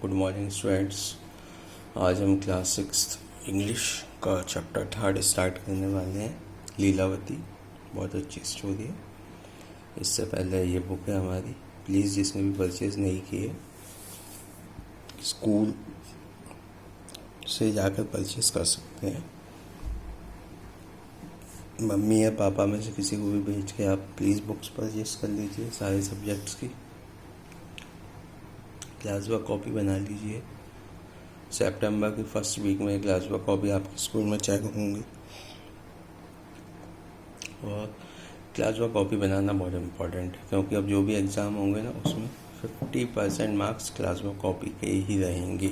Good morning students. आज हम class 6 English का चैप्टर 3 स्टार्ट करने वाले हैं। लीलावती बहुत अच्छी स्टोरी है। इससे पहले ये बुक है हमारी, प्लीज़ जिसने भी परचेज़ नहीं की है स्कूल से जाकर परचेज़ कर सकते हैं। मम्मी या पापा में से किसी को भी भेज के आप प्लीज़ बुक्स परचेज़ कर लीजिए सारे सब्जेक्ट्स की। क्लास वर्क कॉपी बना लीजिए। सितंबर की फर्स्ट वीक में क्लास वर्क कॉपी आपके स्कूल में चेक होंगी और क्लास वर्क कॉपी बनाना बहुत इम्पोर्टेंट है, क्योंकि अब जो भी एग्ज़ाम होंगे ना उसमें 50% मार्क्स क्लास वर्क कॉपी के ही रहेंगे।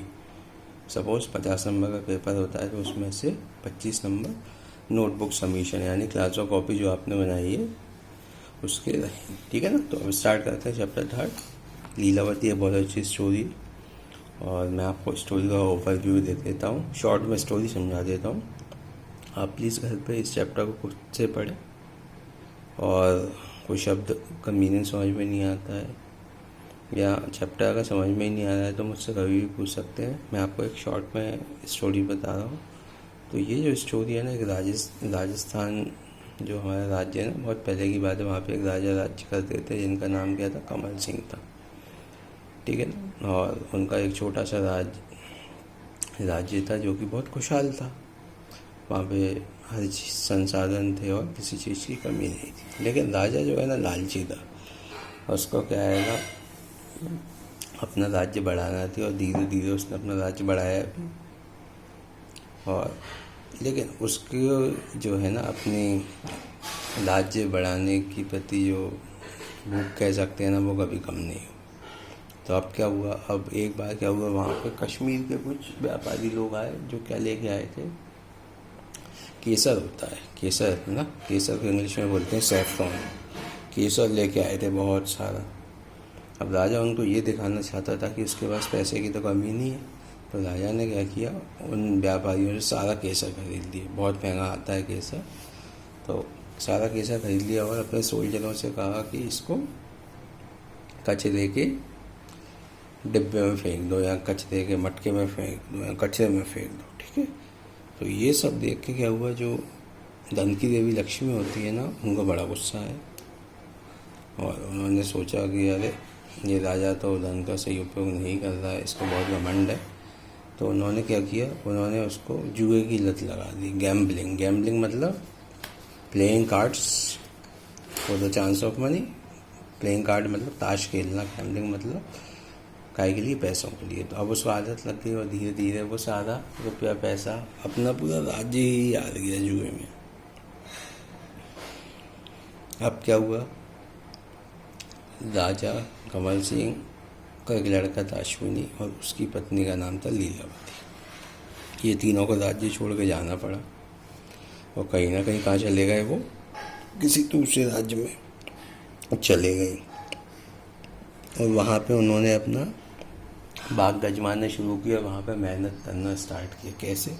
सपोज़ 50 नंबर का पेपर होता है तो उसमें से 25 नंबर नोटबुक सबमिशन यानी क्लास वर्क कॉपी जो आपने बनाई है उसके रहेंगे। ठीक है ना। तो अब स्टार्ट करते हैं चैप्टर 3। लीलावती एक बहुत अच्छी स्टोरी और मैं आपको स्टोरी का ओवरव्यू दे देता हूँ, शॉर्ट में स्टोरी समझा देता हूँ। आप प्लीज़ घर पे इस चैप्टर को खुद से पढ़ें और कोई शब्द का मीनिंग समझ में नहीं आता है या चैप्टर अगर समझ में ही नहीं आ रहा है तो मुझसे कभी भी पूछ सकते हैं। मैं आपको एक शॉर्ट में स्टोरी बता रहा हूँ। तो ये जो स्टोरी है ना, एक राजस्थान जो हमारा राज्य है ना, बहुत पहले की बात है। वहाँ पे एक राजा राज्य करते थे जिनका नाम क्या था, कमल सिंह था। ठीक है ना। और उनका एक छोटा सा राज्य था जो कि बहुत खुशहाल था। वहाँ पे हर चीज़ संसाधन थे और किसी चीज़ की कमी नहीं थी। लेकिन राजा जो है ना लालची था। उसको क्या है ना, अपना राज्य बढ़ाना थी और धीरे धीरे उसने अपना राज्य बढ़ाया भी। और लेकिन उसकी जो है ना अपनी राज्य बढ़ाने की प्रति जो भूख कह सकते हैं ना, वो कभी कम नहीं हुई। तो अब क्या हुआ, अब एक बार क्या हुआ, वहाँ पे कश्मीर के कुछ व्यापारी लोग आए जो क्या लेके आए थे, केसर होता है, केसर है ना, केसर को इंग्लिश में बोलते हैं सैफरॉन। केसर लेके आए थे बहुत सारा। अब राजा उनको ये दिखाना चाहता था कि उसके पास पैसे की तो कमी नहीं है। तो राजा ने क्या किया, उन व्यापारियों से सारा केसर खरीद लिया। बहुत महंगा आता है केसर। तो सारा केसर खरीद लिया और अपने सोल्जरों से कहा कि इसको कचरे के डिब्बे में फेंक दो या कचरे के मटके में फेंक दो या कचरे में फेंक दो। ठीक है। तो ये सब देख के क्या हुआ, जो धन की देवी लक्ष्मी होती है ना, उनको बड़ा गुस्सा है और उन्होंने सोचा कि अरे ये राजा तो धन का सही उपयोग नहीं कर रहा है, इसको बहुत घमंड है। तो उन्होंने क्या किया, उन्होंने उसको जुए की लत लगा दी। गैम्बलिंग मतलब playing cards for the chance of money. Playing card मतलब ताश खेलना, गैम्बलिंग मतलब काय के लिए, पैसों के लिए। तो अब उसको आदत लग गई और धीरे धीरे वो सारा रुपया पैसा अपना पूरा राज्य ही हार गया जुए में। अब क्या हुआ, राजा कमल सिंह का एक लड़का था अश्विनी और उसकी पत्नी का नाम था लीलावती। ये तीनों को राज्य छोड़ के जाना पड़ा और कहीं ना कहीं कहाँ चले गए, वो किसी दूसरे राज्य में चले गए। और वहाँ पे उन्होंने अपना बाग गजमाना शुरू किया, वहाँ पे मेहनत करना स्टार्ट किया। कैसे,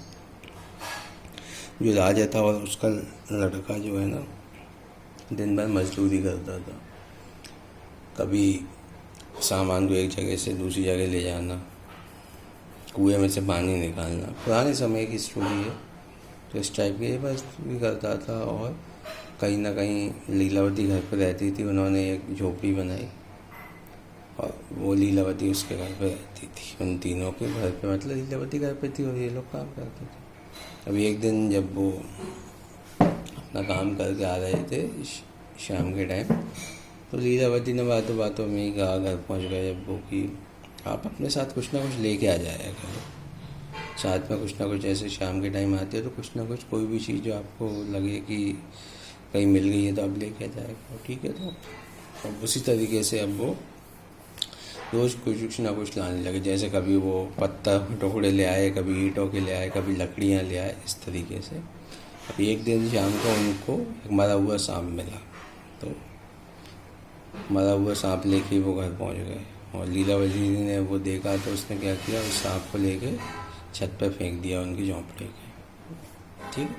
जो राजा था और उसका लड़का जो है ना, दिन भर मजदूरी करता था। कभी सामान को एक जगह से दूसरी जगह ले जाना, कुएं में से पानी निकालना। पुराने समय की स्टोरी है। तो इस टाइप की मजदूरी करता था और कहीं ना कहीं लीलावती घर पर रहती थी। उन्होंने एक झोपड़ी बनाई और वो लीलावती उसके घर पे रहती थी। उन तीनों के घर पे, मतलब लीलावती घर पे थी और ये लोग काम करते थे। अभी एक दिन जब वो अपना काम करके आ रहे थे शाम के टाइम, तो लीलावती ने बातों बातों में ही कहा, घर पहुंच गए जब वो, कि आप अपने साथ कुछ ना कुछ लेके आ जाया करो, साथ में कुछ ना कुछ। ऐसे शाम के टाइम आते हो तो कुछ ना कुछ, कोई भी चीज़ जो आपको लगे कि कहीं मिल गई है तो आप लेके आ जाया करो। ठीक है। तो अब उसी तरीके से अब वो रोज़ कुछ ना कुछ लाने लगे। जैसे कभी वो पत्थर टुकड़े ले आए, कभी ईंटों के ले आए, कभी लकड़ियाँ ले आए, इस तरीके से। अब एक दिन शाम को उनको एक मरा हुआ सांप मिला। तो मरा हुआ सांप लेके वो घर पहुंच गए और लीलावती ने वो देखा तो उसने क्या किया, उस सांप को लेके छत पर फेंक दिया उनकी झोंपड़ी के। ठीक।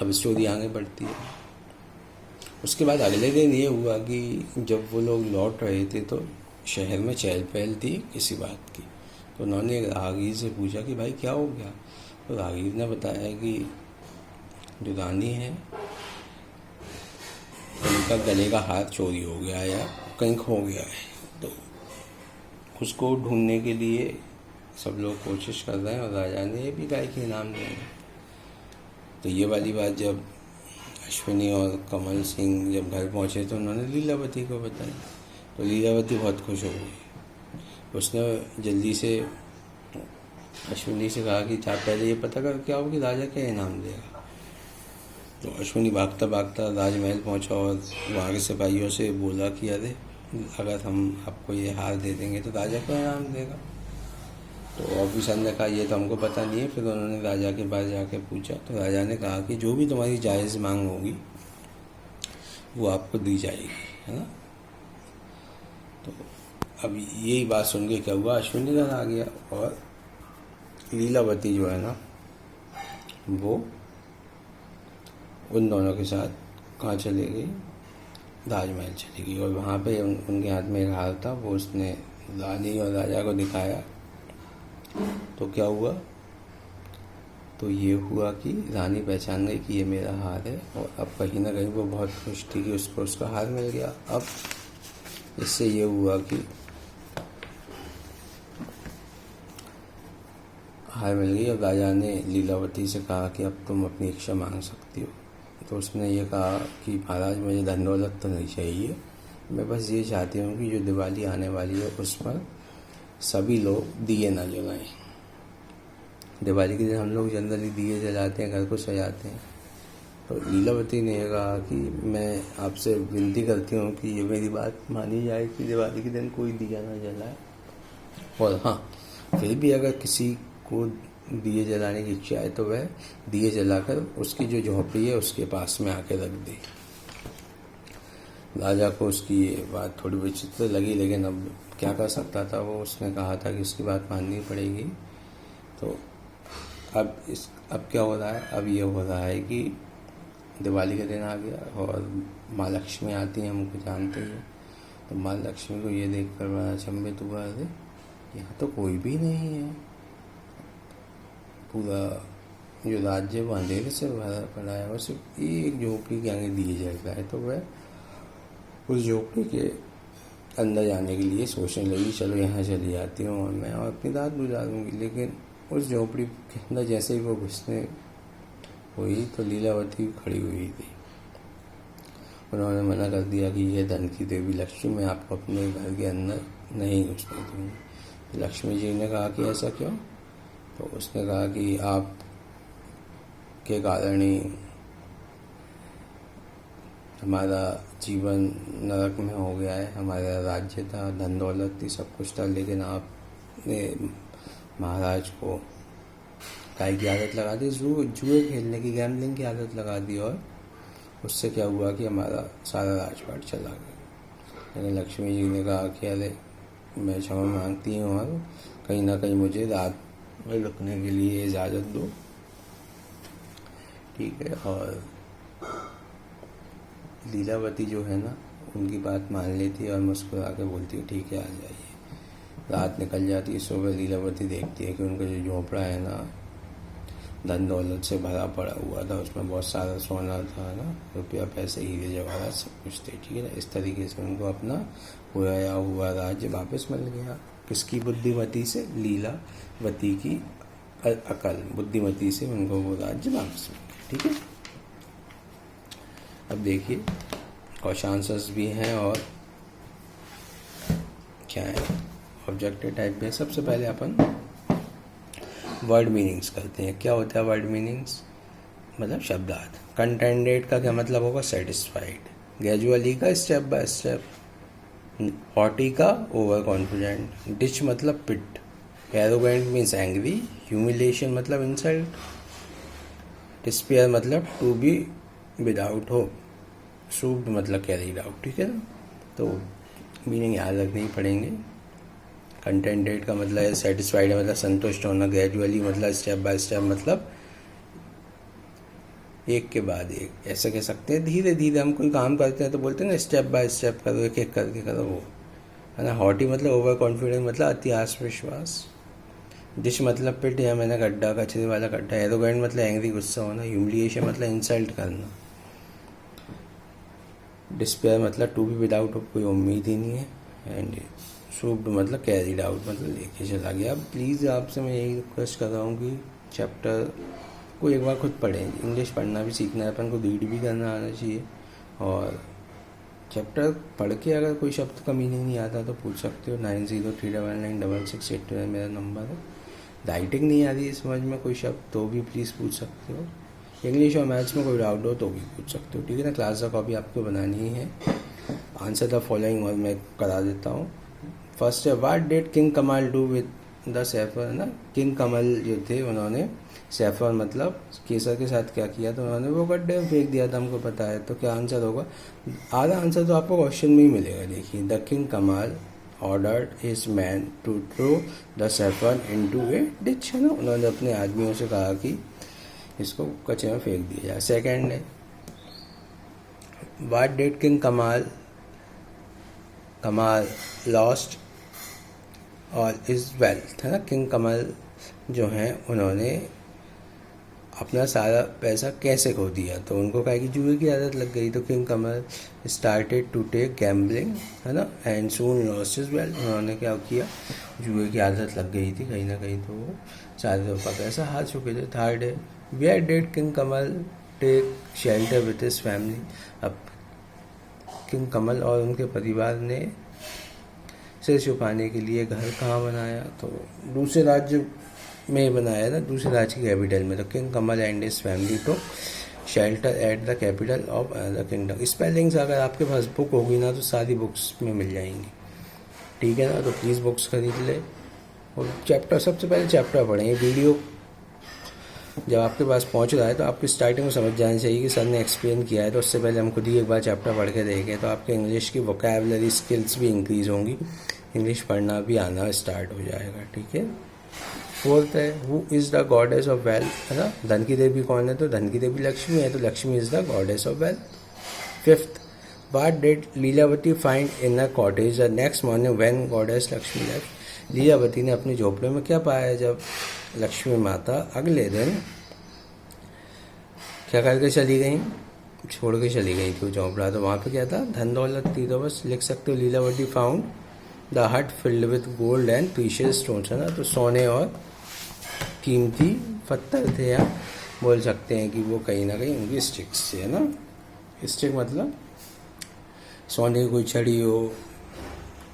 अब स्टोरी आगे बढ़ती है। उसके बाद अगले दिन ये हुआ कि जब वो लोग लौट रहे थे तो शहर में चहल पहल थी किसी बात की। तो उन्होंने राहगीर से पूछा कि भाई क्या हो गया। तो राहगीर ने बताया कि जो रानी है उनका गले का हार चोरी हो गया या कहीं खो गया है, तो उसको ढूंढने के लिए सब लोग कोशिश कर रहे हैं और राजा ने ये भी गाय के इनाम दिए। तो ये वाली बात जब अश्विनी और कमल सिंह जब घर पहुंचे तो उन्होंने लीलावती को बताई। तो लीलावती बहुत खुश हो गई। उसने जल्दी से अश्विनी से कहा कि आप पहले ये पता कर क्या हो कि राजा क्या इनाम देगा। तो अश्विनी भागता भागता राजमहल पहुंचा और वहाँ के सिपाहियों से बोला कि अरे अगर हम आपको ये हार दे देंगे तो राजा क्या इनाम देगा। तो ऑफिसर ने कहा ये तो हमको पता नहीं है। फिर उन्होंने राजा के पास जाके पूछा तो राजा ने कहा कि जो भी तुम्हारी जायज़ मांग होगी वो आपको दी जाएगी, है ना। तो अब यही बात सुन के क्या हुआ, अश्विनी घर आ गया और लीलावती जो है ना वो उन दोनों के साथ कहाँ चली गई, राजमहल चली गई। और वहाँ पे उनके हाथ में एक हार था, वो उसने रानी और राजा को दिखाया। तो क्या हुआ, तो ये हुआ कि रानी पहचान गई कि ये मेरा हार है। और अब कहीं ना कहीं वो बहुत खुश थी कि उसको उसका हार मिल गया। अब इससे ये हुआ कि हार मिल गई। अब राजा ने लीलावती से कहा कि अब तुम अपनी इच्छा मांग सकती हो। तो उसने ये कहा कि महाराज मुझे धन दौलत तो नहीं चाहिए, मैं बस ये चाहती हूँ कि जो दिवाली आने वाली है उस पर सभी लोग दिए ना जलाएं। दिवाली के दिन हम लोग जनरली दिए जलाते हैं, घर को सजाते हैं। तो लीलावती ने कहा कि मैं आपसे विनती करती हूँ कि ये मेरी बात मानी जाए कि दिवाली के दिन कोई दिया ना जलाए। और हाँ, फिर भी अगर किसी को दिए जलाने की इच्छा है तो वह दिए जलाकर उसकी जो झोपड़ी है उसके पास में आके रख दे। राजा को उसकी ये बात थोड़ी विचित्र लगी, लेकिन अब क्या कर सकता था वो। उसने कहा था कि उसकी बात माननी पड़ेगी। तो अब क्या हो रहा है, अब ये हो रहा है कि दिवाली का दिन आ गया और माँ लक्ष्मी आती हैं, हमको जानते हैं। तो माँ लक्ष्मी को ये देख कर बड़ा अचंभित हुआ, अरे यहाँ तो कोई भी नहीं है, पूरा जो राज्य वो अंधेरे से भरा पड़ा है और सिर्फ एक झोपड़ी के आगे दिए जल रहा है। तो वह उस झोपड़ी के अंदर जाने के लिए सोचने लगी, चलो यहाँ चली जाती हूँ और मैं और अपनी रात गुजारूँगी। लेकिन उस झोपड़ी के अंदर जैसे ही वो घुसने हुई तो लीलावती खड़ी हुई थी। उन्होंने मना कर दिया कि ये धन की देवी लक्ष्मी, मैं आपको अपने घर के अंदर नहीं घुसने दूँगी। लक्ष्मी जी ने कहा कि ऐसा क्यों। तो उसने कहा कि आप के कारण ही हमारा जीवन नरक में हो गया है। हमारा राज्य था, धन दौलत थी, सब कुछ था, लेकिन आपने महाराज को गाय की आदत लगा दी, जुए खेलने की, गैम्बलिंग की आदत लगा दी। और उससे क्या हुआ कि हमारा सारा राजपाट चला गया। लेकिन लक्ष्मी जी ने कहा कि अरे मैं क्षमा मांगती हूँ और कहीं ना कहीं मुझे रात में रुकने के लिए इजाज़त दो, ठीक है। और लीलावती जो है ना उनकी बात मान लेती है और मुस्कुरा के बोलती है ठीक है आ जाइए। रात निकल जाती है, सुबह लीलावती देखती है कि उनका जो झोंपड़ा है ना धन दौलत से भरा पड़ा हुआ था, उसमें बहुत सारा सोना था ना, रुपया पैसे हीरे जवाहरात सब कुछ थे, ठीक है ना। इस तरीके से उनको अपना खोया हुआ राज्य वापस मिल गया। किसकी बुद्धिमती से, लीलावती की अकल बुद्धिमती से उनको वो राज्य वापस मिल गया, ठीक है। अब देखिए क्वेश्चन आंसर्स भी हैं और क्या है ऑब्जेक्टिव टाइप में। सबसे पहले अपन वर्ड मीनिंग्स करते हैं। क्या होता है वर्ड मीनिंग्स, मतलब शब्दार्थ। कंटेंटेड का क्या मतलब होगा, सेटिस्फाइड। ग्रेजुअली का स्टेप बाय स्टेप। हॉटी का ओवर कॉन्फिडेंट। डिच मतलब pit. Arrogant means angry. Humiliation मतलब इंसल्ट। डिस्पेयर मतलब टू बी विदाउट होप। शूप्ड मतलब कैरीड आउट, ठीक है ना। तो मीनिंग याद रखने ही पड़ेंगे। कंटेंटेड का मतलब है सेटिस्फाइड मतलब संतुष्ट होना। ग्रेजुअली मतलब स्टेप बाय स्टेप मतलब एक के बाद एक, ऐसा कह सकते हैं। धीरे धीरे हम कोई काम करते हैं तो बोलते हैं ना स्टेप बाय स्टेप करो, एक एक करके करो, वो है ना। हॉटी मतलब ओवर कॉन्फिडेंस, मतलब अति आत्मविश्वास। डिश मतलब पिट या मैंने गड्ढा, कचरे वाला गड्ढा। एरोगेंट मतलब एंग्री, गुस्सा होना। ह्यूमिलिएशन मतलब इंसल्ट करना। डिस्पेयर मतलब टू बी विदाउट होप, कोई उम्मीद ही नहीं है। एंड शूप्ड मतलब कैरीड आउट, मतलब लेके चला गया। अब प्लीज़ आपसे मैं यही रिक्वेस्ट कर रहा हूँ कि चैप्टर को एक बार खुद पढ़ें। इंग्लिश पढ़ना भी सीखना है अपन को, रीड भी करना आना चाहिए। और चैप्टर पढ़ के अगर कोई शब्द का मीनिंग नहीं आता तो पूछ सकते हो। 9032996682 मेरा नंबर है। राइटिंग नहीं आ रही है समझ में कोई शब्द तो भी प्लीज़ पूछ सकते हो। इंग्लिश और मैथ्स में कोई डाउट हो तो भी पूछ सकते हो, ठीक है ना। क्लास का कॉपी आपको बनानी ही है। आंसर द फॉलोइंग और मैं करा देता हूँ। फर्स्ट है, व्हाट डिड किंग कमाल डू विद द सैफर, है ना। किंग कमल जो थे उन्होंने सैफर मतलब केसर के साथ क्या किया, तो उन्होंने वो गड्ढे में फेंक दिया था, हमको पता है। तो क्या आंसर होगा? आधा आंसर तो आपको क्वेश्चन में ही मिलेगा। देखिए, the king Kamal ordered his man to throw the cipher into a ditch, है ना। उन्होंने अपने आदमियों से कहा कि इसको कचरे में फेंक दिया जाए। सेकेंड है, what did king Kamal lost और इज वेल्थ, है ना। किंग कमल जो हैं उन्होंने अपना सारा पैसा कैसे खो दिया, तो उनको कहा कि जुए की आदत लग गई। तो king Kamal started to take gambling, है ना, and soon lost his wealth. उन्होंने क्या किया, जुए की आदत लग गई थी कहीं ना कहीं, तो वो सारे का पैसा हार चुके थे। थर्ड है, where did king Kamal take shelter with his family. अब किंग कमल और उनके परिवार ने सिर छुपाने के लिए घर कहाँ बनाया, तो दूसरे राज्य में बनाया था, दूसरे राज्य की कैपिटल में। तो king Kamal and his family to shelter at the capital of another kingdom. Spellings अगर आपके पास बुक होगी ना तो सारी बुक्स में मिल जाएंगी, ठीक है ना। तो प्लीज़ बुक्स खरीद ले और चैप्टर, सबसे पहले चैप्टर पढ़ें। ये वीडियो जब आपके पास पहुंच रहा है तो आपकी स्टार्टिंग में समझ जानी चाहिए कि सर ने एक्सप्लेन किया है, तो उससे पहले हम खुद ही एक बार चैप्टर पढ़ के देखें, तो आपके इंग्लिश की वोकैबुलरी स्किल्स भी इंक्रीज़ होंगी, इंग्लिश पढ़ना भी आना स्टार्ट हो जाएगा, ठीक है। फोर्थ है, who is the goddess of wealth, है ना। धन की देवी कौन है, तो धन की देवी लक्ष्मी है, तो Lakshmi is the goddess of wealth. Fifth, what did Leelavati find in a cottage the next morning when goddess Lakshmi left. Leelavati ने अपने झोपड़े में क्या पाया जब लक्ष्मी माता अगले दिन क्या करके चली गई, छोड़ के चली गई थी वो झोपड़ा। तो वहाँ पे क्या था, धन दौलत थी। तो बस लिख सकते हो, लीलावती फाउंड द हट filled with gold and precious stones, है ना। तो सोने और कीमती पत्थर थे, या बोल सकते हैं कि वो कहीं ना कहीं उनकी स्टिक्स थे, है ना। स्टिक मतलब सोने की कोई छड़ी हो,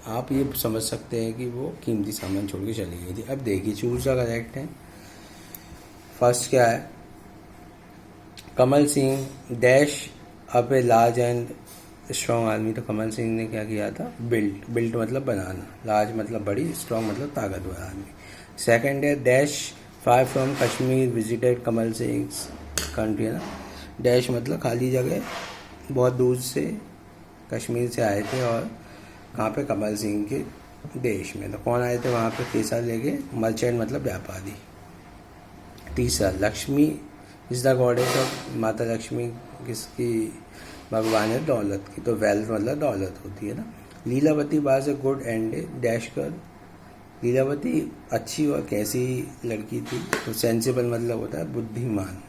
आप ये समझ सकते हैं कि वो कीमती सामान छोड़ के चली गई थी। अब देखिए, चूज द करेक्ट है। फर्स्ट क्या है, Kamal Singh dash up a large and strong army. तो कमल सिंह ने क्या किया था, बिल्ट मतलब बनाना, लार्ज मतलब बड़ी, स्ट्रॉन्ग मतलब ताकतवर आर्मी। सेकंड है, dash far from Kashmir visited Kamal Singh country, है ना। डैश मतलब खाली जगह, बहुत दूर से कश्मीर से आए थे और कहाँ पे, कमल सिंह के देश में। तो कौन आए थे वहाँ पे, केसर लेके, मर्चेंट मतलब व्यापारी। तीसरा, Lakshmi is the goddess of, माता लक्ष्मी किसकी भगवान है, दौलत की। तो वेल्थ मतलब दौलत होती है ना। Leelavati was a good and dash कर, लीलावती अच्छी और कैसी लड़की थी। तो सेंसिबल मतलब होता है बुद्धिमान,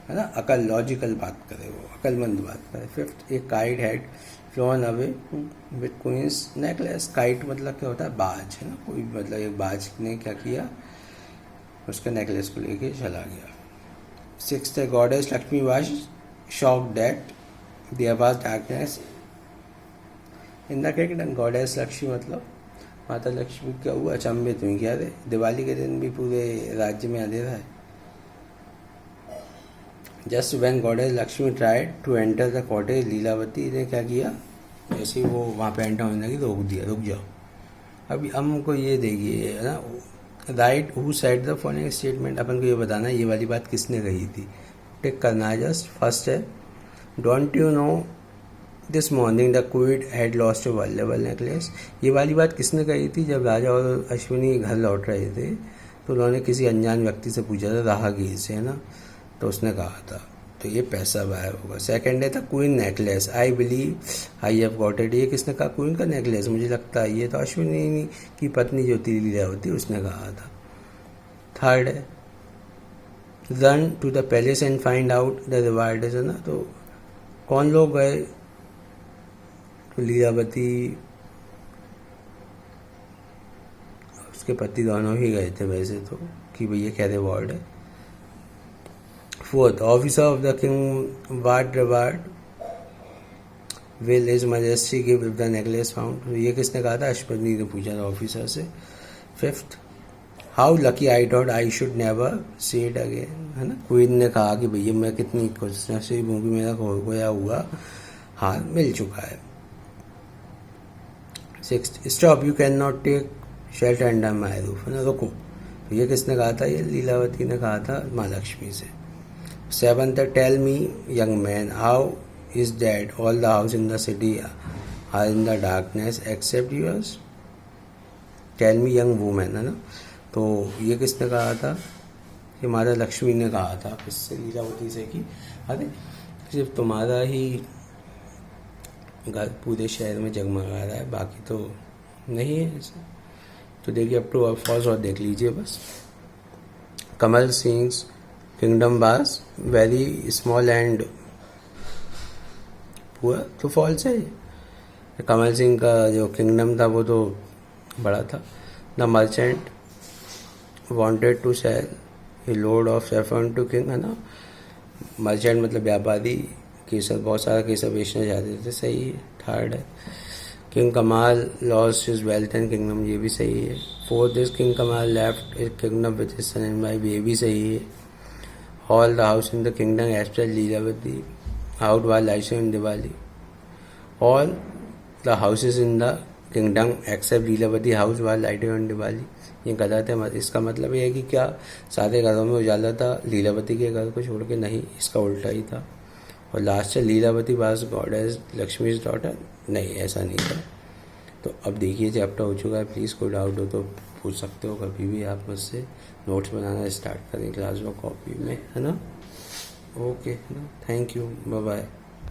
है ना, अकल, लॉजिकल बात करे, वो अकलमंद बात करे। फिफ्थ, एक kite had flown away with queen's necklace. Kite मतलब क्या होता है, बाज, है ना। कोई मतलब एक बाज ने क्या किया, उसके नेकलेस को लेके चला गया। सिक्स्थ है, goddess Lakshmi was shocked that there was darkness in the kingdom. Goddess Lakshmi मतलब माता लक्ष्मी क्या हुआ, अचंभित हुई, क्या रे दिवाली के दिन भी पूरे राज्य में अंधेरा है। Just when goddess Lakshmi tried to enter the cottage, Leelavati ने क्या किया, जैसे वो वहाँ पे एंटर होने लगी, रोक दिया, रुक जाओ। अभी हमको ये देखिए, है ना, right who said the following statement. अपन को ये बताना है ये वाली बात किसने कही थी, टिक करना है जस्ट। फर्स्ट है, don't you know this morning the queen had lost A valuable necklace. ये वाली बात किसने कही थी, जब राजा और अश्विनी घर लौट रहे थे तो उन्होंने किसी अनजान व्यक्ति से पूछा था, राहगीर से, है ना। तो उसने कहा था तो ये पैसा बाय होगा। सेकंड है था queen necklace, I believe I have got it. ये किसने कहा? क्वीन का नेकलेस, मुझे लगता है ये तो अश्विनी की पत्नी जो थी लीलावती उसने कहा था। थर्ड है run to the palace and find out the reward, है ना। तो कौन लोग गए? तो लीलावती, उसके पति दोनों ही गए थे वैसे तो, कि भैया क्या रिवॉर्ड है। Fourth, officer of the king what reward will his majesty give if the necklace found. ये किसने कहा था? अश्वनी ने पूछा था ऑफिसर से। Fifth, how lucky I thought I should never see it again, है ना। क्वीन ने कहा कि भैया मैं कितनी खुश नसीब हूँ कि मेरा खोया हुआ हार मिल चुका है। Sixth, stop you can not take shelter under my roof, है ना, रुको। तो ये किसने कहा था? ये लीलावती ने कहा था माँ लक्ष्मी से। Seventh, tell me young man how is that all the house in the city are in the darkness except yours. Tell me young women, है ना। तो ये किसने कहा था? ये माता लक्ष्मी ने कहा था किससे? लीलावती से, कि अरे सिर्फ तुम्हारा ही घर पूरे शहर में जगमगा रहा है, बाकी तो नहीं है ऐसे। तो देखिए अप टू फॉल्स और देख लीजिए बस। Kamal Singh's kingdom was very small and poor, तो फॉल्स है। कमल सिंह का जो किंगडम था वो तो बड़ा था। The merchant wanted to sell a load of saffron to king, है ना। मर्चेंट मतलब व्यापारी, केसर, बहुत सारा केसर बेचना चाहते थे, सही है। थर्ड है king Kamal lost his wealth and kingdom, ये भी सही है। Fourth is king Kamal left his kingdom with his son and wife, ये भी सही है। All the house in the kingdom except Leelavati out was lighting in Diwali. All the houses in the kingdom except Leelavati house was lighting on Diwali, ये गलत है। इसका मतलब ये है कि क्या सारे घरों में उजाला था, लीलावती के घर को छोड़ के? नहीं, इसका उल्टा ही था। और लास्ट है Leelavati was goddess Lakshmi's daughter, नहीं ऐसा नहीं था। तो अब देखिए चैप्टर हो चुका है, प्लीज़ कोई डाउट हो तो पूछ सकते हो कभी भी आप मुझसे। नोट्स बनाना स्टार्ट करें क्लास में कॉपी में, है ना। ओके, है ना। Thank you, bye bye.